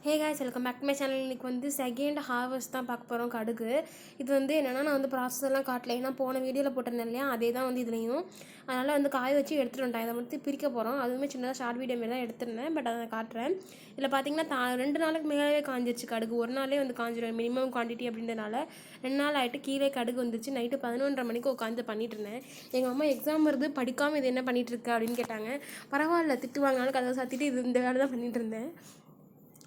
Hey guys, welcome back to my channel. இன்றைக்கி வந்து second harvest தான் பார்க்க போகிறோம் கடுகு. இது வந்து என்னென்னா, நான் வந்து ப்ராசஸ் எல்லாம் காட்டல, ஏன்னா போன வீடியோவில் போட்டிருந்தேன் இல்லையா, அதே தான் வந்து இதுலேயும். அதனால் வந்து காய வச்சு எடுத்துகிட்டு வந்துட்டேன். இதை மட்டும் பிரிக்க போகிறோம். அதுவுமே சின்னதாக ஷார்ட் வீடியோ மாரி தான் எடுத்துருந்தேன், பட் அதை காட்டுறேன். இதில் பார்த்தீங்கன்னா 2 நாளுக்கு மேலே காஞ்சிருச்சு கடுகு. ஒரு நாளே வந்து காஞ்சிடும், மினிமம் குவான்டிட்டி அப்படின்றனால 2 நாள் ஆகிட்டு கீழே கடுகு வந்துச்சு. நைட்டு 11:30 மணிக்கு உட்காந்து பண்ணிட்டு இருந்தேன். எங்கள் அம்மா எக்ஸாம் வருது, படிக்காமல் இது என்ன பண்ணிகிட்ருக்க அப்படின்னு கேட்டாங்க. பரவாயில்ல, திட்டு வாங்கினாலும் கதை சாத்திட்டு இது இந்த வேலை தான் பண்ணிகிட்டு இருந்தேன்.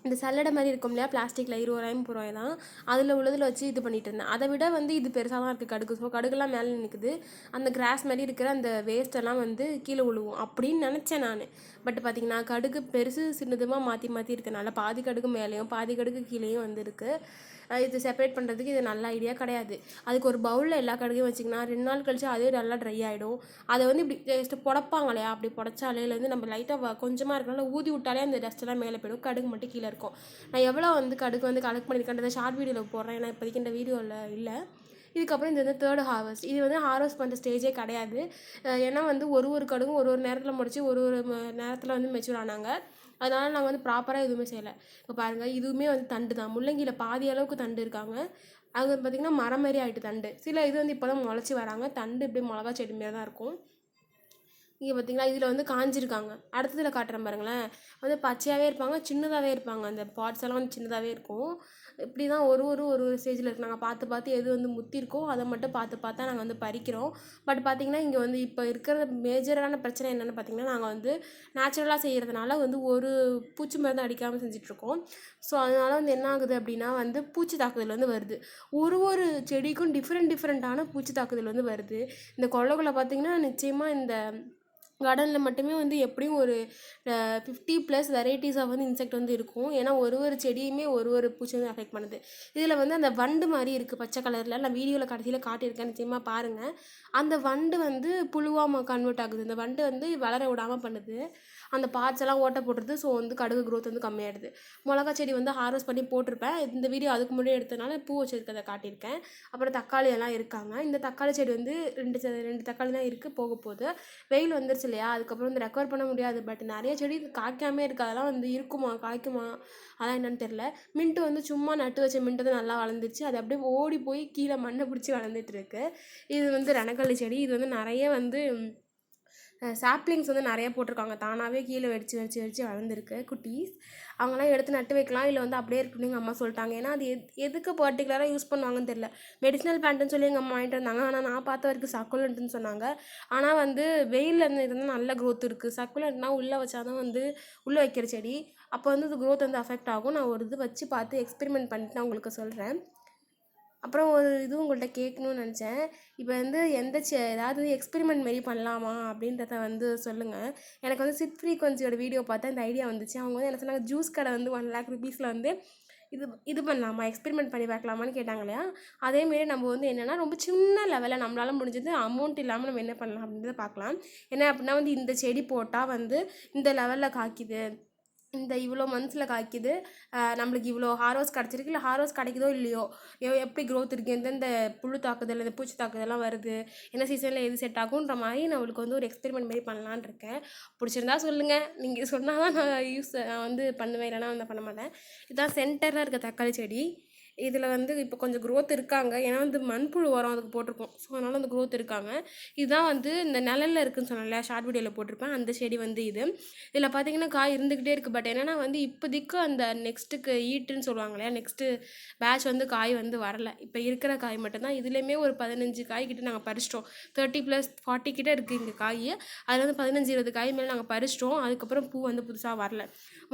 இந்த சல்லடை மாதிரி இருக்கும் இல்லையா, பிளாஸ்டிக்கில் 20 ரூபாய் தான், அதில் உள்ளதில் வச்சு இது பண்ணிகிட்டு இருந்தேன். அதை விட வந்து இது பெருசாக தான் இருக்குது கடுகு. ஸோ கடுகுலாம் மேலே நிற்குது. அந்த கிராஸ் மாதிரி இருக்கிற அந்த வேஸ்ட்டெல்லாம் வந்து கீழே விழுவும் அப்படின்னு நினச்சேன் நான். பட் பார்த்திங்கன்னா கடுகு பெருசு சின்னதுமாக மாற்றி மாற்றி இருக்கனால பாதி கடுகு மேலேயும் பாதி கடுகு கீழேயும் வந்து இருக்குது. இது செப்பரேட் பண்ணுறதுக்கு இது நல்ல ஐடியா கிடையாது. அதுக்கு ஒரு பவுலில் எல்லா கடுகையும் வச்சிங்கன்னா 2 நாள் கழிச்சு அதே நல்லா ட்ரை ஆகிடும். அதை வந்து இப்படி ஜஸ்ட்டு புடப்பாங்க இல்லையா, அப்படி புடச்சாலே வந்து நம்ம லைட்டாக கொஞ்சமாக இருக்கனால ஊதி விட்டாலே அந்த டஸ்ட்டெல்லாம் மேலே போயிடும், கடுகு மட்டும் கீழே இருக்கும். நான் எவ்வளோ வந்து கடுகு வந்து கலெக்ட் பண்ணியிருக்கேன்றதை ஷார்ட் வீடியோவில் போடுறேன், ஏன்னா இப்போதைக்கு இந்த வீடியோவில் இல்லை. இதுக்கப்புறம் இது வந்து 3rd ஹார்வெஸ்ட். இது வந்து ஹார்வெஸ்ட் பண்ணுற ஸ்டேஜே கிடையாது. ஏன்னா வந்து ஒரு கடுகும் ஒரு நேரத்தில் முடிச்சு ஒரு நேரத்தில் வந்து மெச்சூர் ஆனாங்க. அதனால் நாங்கள் வந்து ப்ராப்பராக எதுவுமே செய்யலை. இப்போ பாருங்கள், இதுவுமே வந்து தண்டு தான். முள்ளங்கியில் பாதி அளவுக்கு தண்டு இருக்காங்க. அங்கே பார்த்திங்கன்னா மரம் மாரி ஆகிட்டு தண்டு. சில இது வந்து இப்போ தான் முளைச்சி வராங்க. தண்டு இப்படி மிளகா செடி மாரி தான் இருக்கும். இங்கே பார்த்திங்களா, இதில் வந்து காஞ்சிருக்காங்க. அடுத்ததில் காட்டுறேன் பாருங்களேன். வந்து பச்சையாகவே இருப்பாங்க, சின்னதாகவே இருப்பாங்க. அந்த பார்ட்ஸ் எல்லாம் வந்து சின்னதாகவே இருக்கும். இப்படி தான் ஒரு ஸ்டேஜில் இருக்குது. நாங்கள் பார்த்து எது வந்து முத்திருக்கோ அதை மட்டும் பார்த்து நாங்கள் வந்து பறிக்கிறோம். பட் பார்த்திங்கன்னா இங்கே வந்து இப்போ இருக்கிற மேஜரான பிரச்சனை என்னென்னு பார்த்திங்கன்னா, நாங்கள் வந்து நேச்சுரலாக செய்கிறதுனால வந்து ஒரு பூச்சி மருந்து அடிக்காமல் செஞ்சிட்ருக்கோம். ஸோ அதனால் வந்து என்ன ஆகுது அப்படின்னா, வந்து பூச்சி தாக்குதல் வந்து வருது. ஒரு செடிக்கும் டிஃப்ரெண்ட்டான பூச்சி தாக்குதல் வந்து வருது. இந்த கொல்லைக்குள்ளே பார்த்திங்கன்னா நிச்சயமாக இந்த கார்டனில் மட்டுமே வந்து எப்படியும் ஒரு 50+ வெரைட்டிஸாக வந்து இன்செக்ட் வந்து இருக்கும். ஏன்னா ஒரு செடியுமே ஒரு பூச்சி வந்து அஃபெக்ட் பண்ணுது. இதில் வந்து அந்த வண்டு மாதிரி இருக்குது பச்சை கலரில். நான் வீடியோவில் கடைசியில் காட்டியிருக்கேன், நிச்சயமாக பாருங்கள். அந்த வண்டு வந்து புழுவாக கன்வெர்ட் ஆகுது. இந்த வண்டு வந்து வளர விடாமல் பண்ணுது. அந்த பார்ட்ஸ் எல்லாம் ஓட்ட போட்டுருது. ஸோ வந்து கடுகு க்ரோத் வந்து கம்மியாகிடுது. மிளகா செடி வந்து ஹார்வெஸ்ட் பண்ணி போட்டிருப்பேன். இந்த வீடியோ அதுக்கு முன்னாடி எடுத்தனால பூ வச்சுருக்கதை காட்டியிருக்கேன். அப்புறம் தக்காளி எல்லாம் இருக்காங்க. இந்த தக்காளி செடி வந்து 2 தக்காளி தான் இருக்குது, போக போகுது. வெயில் வந்துருச்சு இல்லையா, அதுக்கப்புறம் வந்து ரெக்கவர் பண்ண முடியாது. பட் நிறைய செடி காய்க்காமே இருக்குது. அதெல்லாம் வந்து இருக்குமா, காய்க்குமா, அதெல்லாம் என்னன்னு தெரில. மின்ட்டு வந்து சும்மா நட்டு வச்ச மின்ட்டு தான் நல்லா வளர்ந்துச்சு. அது அப்படியே ஓடி போய் கீழே மண்ணை பிடிச்சி வளர்ந்துட்டுருக்கு. இது வந்து ரணக்கல்லி செடி. இது வந்து நிறைய வந்து சாப்ளிங்ஸ் வந்து நிறைய போட்டிருக்காங்க. தானாகவே கீழே வெடிச்சு வளர்ந்துருக்கு குட்டீஸ். அவங்களாம் எடுத்து நட்டு வைக்கலாம், இல்லை வந்து அப்படியே இருக்கணும்னு எங்கள் அம்மா சொல்லிட்டாங்க. ஏன்னா அது எதுக்கு பர்டிகுலராக யூஸ் பண்ணுவாங்கன்னு தெரியல. மெடிசினல் பிளான்ட்னு சொல்லி எங்கள் அம்மா வாங்கிட்டு வந்தாங்க. ஆனால் நான் பார்த்த வரைக்கும் சக்குலண்ட்டுன்னு சொன்னாங்க. ஆனால் வந்து வெயிலில் இருந்தால் நல்ல க்ரோத் இருக்குது. சக்குலண்ட்னா உள்ளே வச்சா தான் வந்து உள்ளே வைக்கிற செடி. அப்போ வந்து அது க்ரோத் வந்து அஃபெக்ட் ஆகும். நான் ஒரு இது வச்சு பார்த்து எக்ஸ்பெரிமெண்ட் பண்ணிட்டு நான் உங்களுக்கு சொல்கிறேன். அப்புறம் ஒரு இது உங்கள்கிட்ட கேட்கணும்னு நினச்சேன். இப்போ வந்து ஏதாவது எக்ஸ்பெரிமெண்ட் மாரி பண்ணலாமா அப்படின்றத வந்து சொல்லுங்கள். எனக்கு வந்து சிட் ஃப்ரீக்வன்சியோட வீடியோ பார்த்தா இந்த ஐடியா வந்துச்சு. அவங்க வந்து என்ன சொன்னாங்க, ஜூஸ் கடை வந்து 1 lakh rupeesல வந்து இது பண்ணலாமா, எக்ஸ்பெரிமெண்ட் பண்ணி பார்க்கலாமான்னு கேட்டாங்க இல்லையா. அதேமாரி நம்ம வந்து என்னென்னா, ரொம்ப சின்ன லெவலில் நம்மளால் முடிஞ்சது அமௌண்ட் இல்லாமல் நம்ம என்ன பண்ணலாம் அப்படின்றத பார்க்கலாம். என்ன அப்படின்னா வந்து இந்த செடி போட்டால் வந்து இந்த லெவலில் காய்க்குது, இந்த இவ்வளோ மந்த்ஸில் காய்க்குது, நம்மளுக்கு இவ்வளோ ஹார்வெஸ்ட் கிடச்சிருக்கு, இல்லை ஹார்வெஸ்ட் கிடைக்குதோ இல்லையோ, எப்படி க்ரோத் இருக்குது, எந்தெந்த புழு தாக்குதல், இந்த பூச்சி தாக்குதெல்லாம் வருது, என்ன சீசனில் எது செட் ஆகுன்ற மாதிரி நம்மளுக்கு வந்து ஒரு எக்ஸ்பெரிமெண்ட் மாதிரி பண்ணலான்னு இருக்கேன். பிடிச்சிருந்தா சொல்லுங்கள். நீங்கள் சொன்னால் தான் நான் வந்து பண்ணுவேன், இல்லைனா வந்து பண்ண மாட்டேன். இதுதான் சென்டரில் இருக்க தக்காளி செடி. இதில் வந்து இப்போ கொஞ்சம் க்ரோத் இருக்காங்க. ஏன்னா வந்து மண்புழு உரம் அதுக்கு போட்டிருக்கோம். ஸோ அதனால் அந்த க்ரோத் இருக்காங்க. இதுதான் வந்து இந்த நிழலில் இருக்குதுன்னு சொன்னேன்ல, ஷார்ட் வீடியோவில் போட்டிருப்பேன், அந்த செடி வந்து இது. இதில் பார்த்திங்கன்னா காய் இருந்துக்கிட்டே இருக்குது. பட் என்னென்னா வந்து இப்போதைக்கு அந்த நெக்ஸ்ட்டுக்கு ஈட்டுன்னு சொல்லுவாங்க இல்லையா, நெக்ஸ்ட்டு பேட்ச் வந்து காய் வந்து வரலை. இப்போ இருக்கிற காய் மட்டும்தான். இதுலேயுமே ஒரு 15 காய் கிட்ட நாங்கள் பறிச்சிட்டோம். 30+ 40 கிட்ட இருக்குது இங்கே காய். அதில் வந்து 15-20 காய் மேலே நாங்கள் பறிச்சிட்டோம். அதுக்கப்புறம் பூ வந்து புதுசாக வரல.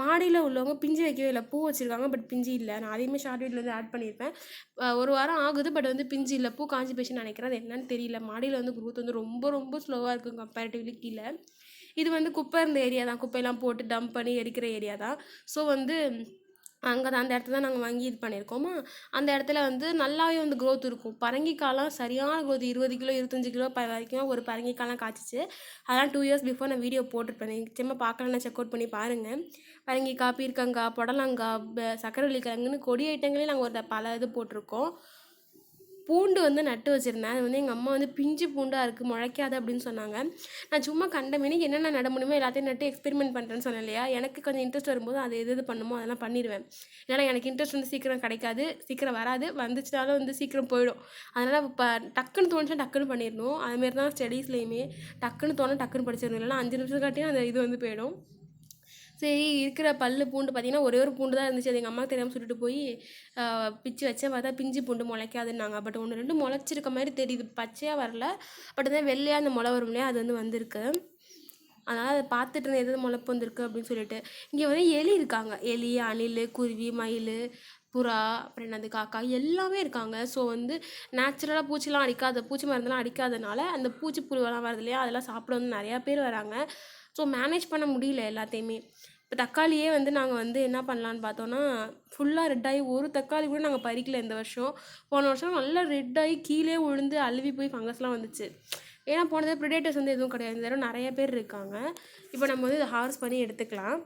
மாடியில் உள்ளவங்க பிஞ்சு வைக்கவே இல்லை, பூ வச்சுருக்காங்க பட் பிஞ்சு இல்லை. நான் அதையுமே ஷார்ட் வீடியோவில் வந்து ஆட் பண்ணியிருப்பேன். 1 வாரம் ஆகுது, பட் வந்து பிஞ்சு இல்லை, பூ காஞ்சி போயிடுச்சுன்னு நினைக்கிறேன். அது என்னன்னு தெரியல. மாடியில் வந்து க்ரோத் வந்து ரொம்ப ஸ்லோவாக இருக்குது கம்பேரிட்டிவ்லி கீழே. இது வந்து குப்பை இருந்த ஏரியா தான், குப்பையெல்லாம் போட்டு டம்ப் பண்ணி எரிக்கிற ஏரியா தான். ஸோ வந்து அங்கே தான், அந்த இடத்துல தான் நாங்கள் வாங்கி இது பண்ணியிருக்கோமா. அந்த இடத்துல வந்து நல்லாவே வந்து க்ரோத் இருக்கும். பரங்கிக்காயெலாம் சரியான க்ரோத், 20 கிலோ 25 கிலோ வரைக்கும் ஒரு பரங்கிக்காயெலாம் காய்ச்சிச்சு. அதெல்லாம் 2 years பிஃபோர் நான் வீடியோ போட்டிருப்பேன். நிச்சயமாக பார்க்கலன்னா செக் அவுட் பண்ணி பாருங்கள். பரங்கிக்காய், பீர்க்கங்காய், புடலங்காய், சக்கரவள்ளி கிழங்குன்னு கொடி ஐட்டங்களே நாங்கள் பல இது போட்டிருக்கோம். பூண்டு வந்து நட்டு வச்சுருந்தேன். அது வந்து எங்கள் அம்மா வந்து பிஞ்சு பூண்டாக இருக்குது முளைக்காது அப்படின்னு சொன்னாங்க. நான் சும்மா கண்ட மேனிக்கு என்னென்ன நட முடியுமோ எல்லாத்தையும் நட்டு எக்ஸ்பெரிமெண்ட் பண்ணுறேன்னு சொன்னேன் இல்லையா. எனக்கு கொஞ்சம் இன்ட்ரெஸ்ட் வரும்போது அது எது பண்ணுமோ அதெல்லாம் பண்ணிடுவேன். ஏன்னா எனக்கு இன்ட்ரெஸ்ட் வந்து சீக்கிரம் கிடைக்காது, சீக்கிரம் வராது, வந்துச்சுனாலும் வந்து சீக்கிரம் போயிடும். அதனால் இப்போ டக்குன்னு தோணுச்சா டக்குன்னு பண்ணிடணும். அதுமாரி தான் ஸ்டடீஸ்லேயுமே டக்குன்னு தோணும் டக்குன்னு படிச்சிடணும். இல்லைனா 5 நிமிஷம் காட்டியும் அந்த இது வந்து போயிடும். சரி இருக்கிற பூண்டு பார்த்திங்கன்னா ஒரே ஒரு பூண்டு தான் இருந்துச்சு. அது எங்கள் அம்மாவுக்கு தெரியாமல் சுட்டுட்டு போய் பிச்சு வச்சேன். பார்த்தா பிஞ்சு பூண்டு முளைக்காதுன்னாங்க. பட் 1 2 முளைச்சிருக்க மாதிரி தெரியுது, பச்சையாக வரல. பட் அதான் வெள்ளையாக அந்த முளை வரும் இல்லையா, அது வந்து வந்திருக்கு. அதனால் அதை பார்த்துட்டு இருந்தேன் எது முளைப்பு வந்திருக்கு அப்படின்னு சொல்லிட்டு. இங்கே வந்து எலி இருக்காங்க. எலி, அணில், குருவி, மயில், புறா, அப்புறம் என்னது காக்கா எல்லாமே இருக்காங்க. ஸோ வந்து நேச்சுரலாக பூச்சிலாம் அடிக்காத, பூச்சி மருந்தெல்லாம் அடிக்காதனால அந்த பூச்சி புழுவெல்லாம் வருது இல்லையா, அதெல்லாம் சாப்பிட வந்து நிறையா பேர் வராங்க. ஸோ மேனேஜ் பண்ண முடியல எல்லாத்தையுமே. இப்போ தக்காளியே வந்து நாங்கள் வந்து என்ன பண்ணலான்னு பார்த்தோன்னா, ஃபுல்லாக ரெட்டாகி ஒரு தக்காளி கூட நாங்கள் பறிக்கல இந்த வருஷம். போன வருஷம் நல்லா ரெட்டாகி கீழே விழுந்து அழுவி போய் ஃபங்கஸ்லாம் வந்துச்சு. ஏன்னா போனதே ப்ரிடேட்டர்ஸ் வந்து எதுவும் கிடையாது. இந்த தடவை நிறைய பேர் இருக்காங்க. இப்போ நம்ம வந்து இதை ஹார்வெஸ்ட் பண்ணி எடுத்துக்கலாம்.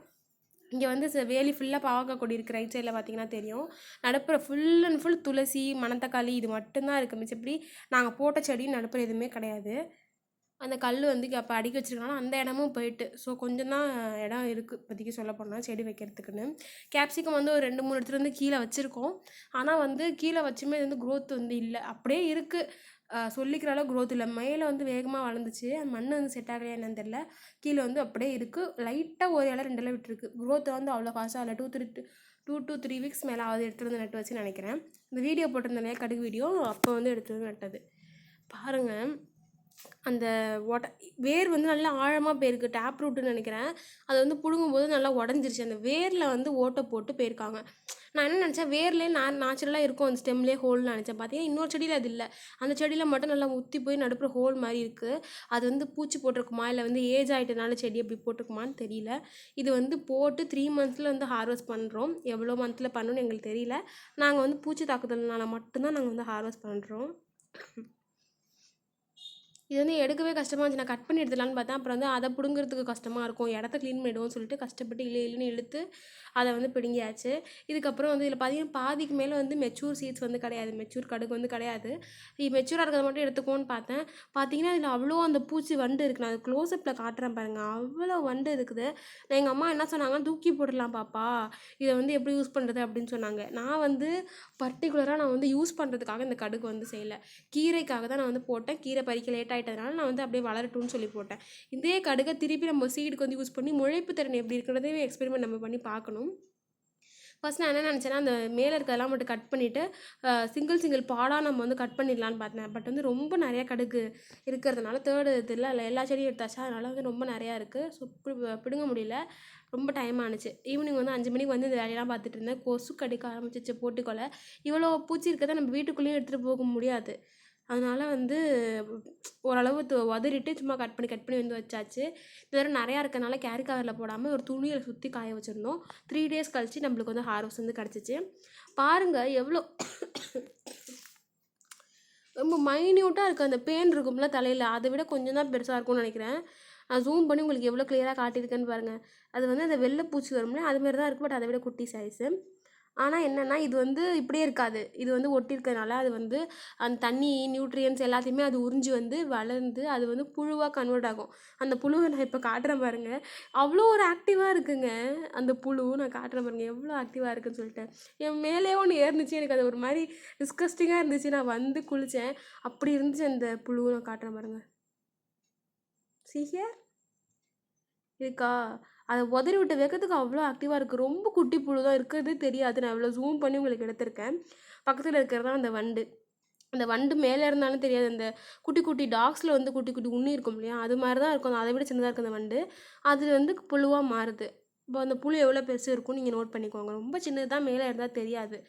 இங்கே வந்து வேலி ஃபுல்லாக பாவக்காய் கொடி இருக்குது. ரைட் சைடில் பார்த்தீங்கன்னா தெரியும். நடுப்புற ஃபுல் அண்ட் ஃபுல் துளசி, மணத்தக்காளி இது மட்டும்தான் இருக்குது. மிச்சப்படி நாங்கள் போட்ட செடி நடுப்புற எதுவுமே கிடையாது. அந்த கல் வந்து அப்போ அடுக்கி வச்சுருக்கனால அந்த இடமும் போயிட்டு. ஸோ கொஞ்சம் தான் இடம் இருக்குது இப்போதைக்கு சொல்ல போனால் செடி வைக்கிறதுக்குன்னு. கேப்சிகம் வந்து ஒரு 2 3 இடத்துல வந்து கீழே வச்சுருக்கோம். ஆனால் வந்து கீழே வச்சுமே வந்து க்ரோத் வந்து இல்லை, அப்படியே இருக்குது. சொல்லிக்கிற அளவு க்ரோத் இல்லை. மேலே வந்து வேகமாக வளர்ந்துச்சு, அந்த மண் வந்து செட் ஆகலையா என்னன்னு தெரில. கீழே வந்து அப்படியே இருக்குது. லைட்டாக ஒரு இலை 2 இலை விட்டுருக்கு. க்ரோத் வந்து அவ்வளோ ஃபாஸ்ட்டாக இல்லை. 2 to 3 வீக்ஸ் மேலே ஆகுது எடுத்துகிட்டு வந்து நட்டு வச்சு நினைக்கிறேன். இந்த வீடியோ போட்டிருந்தேன் கடுகு வீடியோ, அப்போ வந்து எடுத்துகிட்டு வந்து நட்டது பாருங்கள். அந்த வேர் வந்து நல்லா ஆழமாக போயிருக்கு. டேப் ரூட்டுன்னு நினைக்கிறேன். அதை வந்து பிடுங்கும்போது நல்லா உடஞ்சிருச்சு. அந்த வேரில் வந்து ஓட்டை போட்டு போயிருக்காங்க. நான் என்ன நினச்சேன், வேர்லேயே நேச்சுரலாக இருக்கும் அந்த ஸ்டெம்லேயே ஹோல்னு நினச்சேன். பார்த்தீங்கன்னா இன்னொரு செடியில் அது இல்லை. அந்த செடியில் மட்டும் நல்லா முத்தி போய் நடுப்புற ஹோல் மாதிரி இருக்குது. அது வந்து பூச்சி போட்டிருக்குமா இல்லை வந்து ஏஜ் ஆகிட்டனால செடி அப்படி போட்டிருக்குமான்னு தெரியல. இது வந்து போட்டு 3 மந்த்ஸில் வந்து ஹார்வெஸ்ட் பண்ணுறோம். எவ்வளோ மந்த்தில் பண்ணணும்னு எங்களுக்கு தெரியல. நாங்கள் வந்து பூச்சி தாக்குதல்னால மட்டும்தான் நாங்கள் வந்து ஹார்வெஸ்ட் பண்ணுறோம். இது வந்து எடுக்கவே கஷ்டமாக இருந்துச்சு. நான் கட் பண்ணி எடுத்துடலான்னு பார்த்தேன். அப்புறம் வந்து அதை பிடுங்கிறதுக்கு கஷ்டமாக இருக்கும், இடத்த க்ளீன் பண்ணிவிடுவோம்னு சொல்லிட்டு கஷ்டப்பட்டு இல்லைன்னு இழுத்து அதை வந்து பிடுங்கியாச்சு. இதுக்கப்புறம் வந்து இதில் பார்த்தீங்கன்னா பாதிக்கு மேலே வந்து மெச்சூர் சீட்ஸ் வந்து கிடையாது, மெச்சூர் கடுகு வந்து கிடையாது. மெச்சூராக இருக்கிறத மட்டும் எடுத்துக்கோன்னு பார்த்தேன். பார்த்தீங்கன்னா இதில் அவ்வளோ அந்த பூச்சி வண்டு இருக்குது. நான் அது க்ளோஸ்அப்பில் காட்டுறேன் பாருங்கள், அவ்வளோ வண்டு இருக்குது. எங்கள் அம்மா என்ன சொன்னாங்கன்னா, தூக்கி போடலாம் பாப்பா, இதை வந்து எப்படி யூஸ் பண்ணுறது அப்படின்னு சொன்னாங்க. நான் வந்து பர்டிகுலராக நான் வந்து யூஸ் பண்ணுறதுக்காக இந்த கடுகு வந்து செய்யலை, கீரைக்காக தான் நான் வந்து போட்டேன். கீரை பறிக்க லேட் ஆகிட்டதுனால நான் வந்து அப்படியே வளரட்டும்னு சொல்லி போட்டேன். இதே கடுகை திருப்பி நம்ம சீடுக்கு வந்து யூஸ் பண்ணி முளைப்பு திறன் எப்படி இருக்கிறதே எக்ஸ்பெரிமெண்ட் நம்ம பண்ணி பார்க்கணும். ஃபஸ்ட் நான் என்ன நினச்சேன்னா, அந்த மேலே இருக்கிறதெல்லாம் மட்டும் கட் பண்ணிவிட்டு சிங்கிள் பாடாக நம்ம வந்து கட் பண்ணிடலான்னு பார்த்தேன். பட் வந்து ரொம்ப நிறையா கடுகு இருக்கிறதுனால தேர்டு இதில் எல்லா செடியும் எடுத்தாச்சா, அதனால் வந்து ரொம்ப நிறையா இருக்குது. ஸோ பிடுங்க முடியல, ரொம்ப டைம் ஆணுச்சு. ஈவினிங் வந்து 5 மணிக்கு வந்து இந்த வேலையெல்லாம் பார்த்துட்டு இருந்தேன். கொசு கடிக்க ஆரம்பிச்சிச்சு போட்டுக்கொள்ள. இவ்வளோ பூச்சி இருக்கிறத நம்ம வீட்டுக்குள்ளேயும் எடுத்துகிட்டு போக முடியாது. அதனால் வந்து ஓரளவு உதறிட்டு சும்மா கட் பண்ணி வந்து வச்சாச்சு. இது வேறு நிறையா இருக்கனால கேரி கவரில் போடாமல் ஒரு துணியில் சுற்றி காய வச்சுருந்தோம். 3 டேஸ் கழித்து நம்மளுக்கு வந்து ஹார்வெஸ்ட் வந்து கிடச்சிச்சு. பாருங்கள் எவ்வளோ ரொம்ப மைன்யூட்டாக இருக்குது. அந்த பேன் இருக்கும்ல தலையில், அதை விட கொஞ்சம் தான் பெருசாக இருக்கும்னு நினைக்கிறேன். நான் ஜூம் பண்ணி உங்களுக்கு எவ்வளோ கிளியராக காட்டியிருக்கேன்னு பாருங்கள். அது வந்து அந்த வெள்ளை பூச்சி வரும்ல, அதுமாரி தான் இருக்குது. பட் அதை விட குட்டி சைஸு. ஆனால் என்னென்னா இது வந்து இப்படியே இருக்காது. இது வந்து ஒட்டியிருக்கிறதுனால அது வந்து அந்த தண்ணி நியூட்ரியன்ஸ் எல்லாத்தையுமே அது உறிஞ்சி வந்து வளர்ந்து அது வந்து புழுவாக கன்வெர்ட் ஆகும். அந்த புழுவை நான் இப்போ காட்டுறேன் பாருங்கள், அவ்வளோ ஒரு ஆக்டிவாக இருக்குங்க அந்த புழு. நான் காட்டுறேன் பாருங்கள் எவ்வளோ ஆக்டிவாக இருக்குதுன்னு சொல்லிட்டு. என் மேலே ஒன்று ஏறிச்சு, எனக்கு அது ஒரு மாதிரி டிஸ்கஸ்டிங்காக இருந்துச்சு. நான் வந்து குளித்தேன், அப்படி இருந்துச்சு அந்த புழு. நான் காட்டுறேன் பாருங்கள், சீக்கிரம் இருக்கா, அதை உதறி விட்ட வேகத்துக்கு அவ்வளோ ஆக்டிவாக இருக்குது. ரொம்ப குட்டி புழு தான், இருக்கிறதே தெரியாது. நான் இவ்வளோ ஜூம் பண்ணி உங்களுக்கு எடுத்திருக்கேன். பக்கத்தில் இருக்கிறது தான் அந்த வண்டு. அந்த வண்டு மேலே இருந்தாலும் தெரியாது. அந்த குட்டி குட்டி டாக்ஸில் வந்து குட்டி குட்டி உண்ணி இருக்கும் இல்லையா, அது மாதிரி தான் இருக்கும். அதை விட சின்னதாக இருக்குது அந்த வண்டு. அது வந்து புழுவாக மாறுது. இப்போ அந்த புழு எவ்வளோ பெருசு இருக்கும்னு நீங்கள் நோட் பண்ணிக்கோங்க. ரொம்ப சின்னது தான், மேலே இருந்தால் தெரியாது.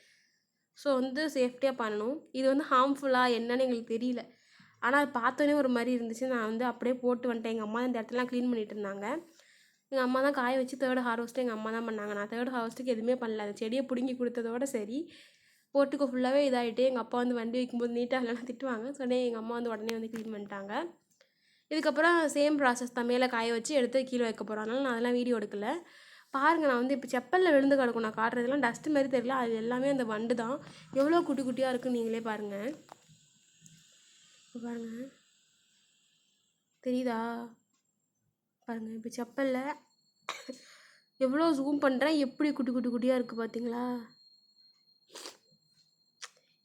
ஸோ வந்து சேஃப்டியாக பண்ணணும். இது வந்து ஹார்ம்ஃபுல்லாக என்னன்னு எங்களுக்கு தெரியல. ஆனால் அது பார்த்தோன்னே ஒரு மாதிரி இருந்துச்சு. நான் வந்து அப்படியே போட்டு வந்துட்டேன். எங்கள் அம்மா இந்த இடத்துலலாம் க்ளீன் பண்ணிகிட்டு இருந்தாங்க. எங்கள் அம்மா தான் காய வச்சு தேர்ட் ஹார்வெஸ்ட்டு எங்கள் அம்மா தான் பண்ணாங்க. நான் தேர்ட் ஹார்வெஸ்ட்டுக்கு எதுவுமே பண்ணல. அந்த செடியை பிடுங்கி கொடுத்ததோட சரி, போட்டுக்கோ ஃபுல்லாகவே இதாகிட்டு. எங்கள் அப்பா வந்து வண்டி வைக்கும்போது நீட்டாக இல்லைனா திட்டுவாங்க. சொன்னே எங்கள் அம்மா வந்து உடனே வந்து க்ளீன் பண்ணிட்டாங்க. இதுக்கப்புறம் சேம் ப்ராசஸ் தான், மேலே காய வச்சு எடுத்து கீழே வைக்க போகிறோம். அதனால் நான் அதெல்லாம் வீடியோ எடுக்கல. பாருங்கள், நான் வந்து இப்போ செப்பலில் விழுந்து கிடக்கும். நான் காட்டுறதுலாம் டஸ்ட்டு மாதிரி தெரியல, அது எல்லாமே அந்த வண்டு தான். எவ்வளோ குட்டி குட்டியாக இருக்குன்னு நீங்களே பாருங்கள். பாருங்க, தெரியுதா? பாருங்கள், இப்போ செப்பலில் எவ்வளோ ஜூம் பண்ணுறேன், எப்படி குட்டி குட்டி குட்டியாக இருக்குது பார்த்தீங்களா?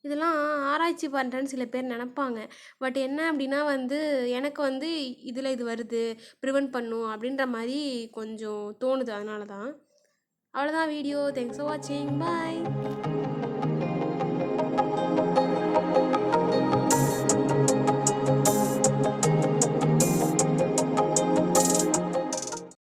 இதெல்லாம் ஆராய்ச்சி பண்ணுறேன்னு சில பேர் நினப்பாங்க. பட் என்ன அப்படின்னா வந்து எனக்கு வந்து இதில் இது வருது, ப்ரிவென்ட் பண்ணும் அப்படின்ற மாதிரி கொஞ்சம் தோணுது. அதனால தான். அவ்வளோதான் வீடியோ. தேங்க்ஸ் ஃபார் வாட்சிங். பாய்.